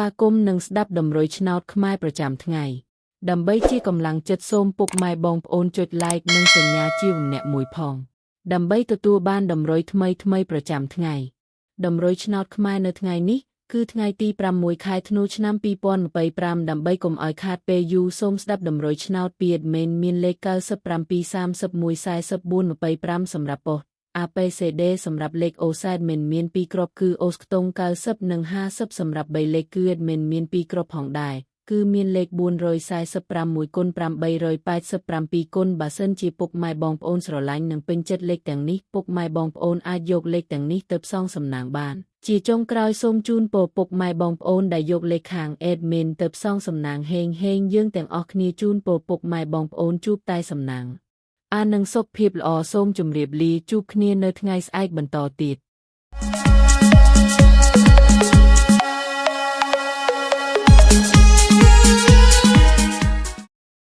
វាគមន៍និងស្ដាប់តម្រុយឆ្នោតខ្មែរប្រចាំថ្ងៃដើម្បីជាកម្លាំងចិត្តសូមពុកម៉ែបងប្អូនចុច like និងសញ្ញាជាម្នាក់មួយផងដើម្បីទទួលបានតម្រុយថ្មីប្រចាំថ្ងៃតម្រុយឆ្នោតខ្មែរនៅថ្ងៃនេះគឺថ្ងៃទី6ខែធ្នូឆ្នាំ2025ដើម្បីកុំឲ្យខាតពេលយូរសូមស្ដាប់តម្រុយឆ្នោតពី admin មានលេខ97314425សម្រាប់ប៉ុស្តិ៍ APCD សម្រាប់លេខ OZ admin មាន2គ្រាប់គឺ OZ ខ្ទង់90និង50សម្រាប់3លេខគឺ admin មាន2គ្រាប់ផងដែរគឺមានលេខ446គុណ887គុណបើសិនជាពុកម៉ែបងប្អូនស្រឡាញ់និងពេញចិត្តលេខទាំងនេះពុកម៉ែបងប្អូនអាចយកលេខទាំងនេះទៅផ្សងសំណាងបានជាចុងក្រោយសូមជូនពរពុកម៉ែបងប្អូនដែលយកលេខខាង admin ទៅផ្សងសំណាងហេងយើងទាំងអស់គ្នាជូនពរពុកម៉ែបងប្អូនជួបតែសំណាងអានឹងសុខភាពល្អសូមជម្រាបលាជួបគ្នានៅថ្ងៃស្អែកបន្តទៀត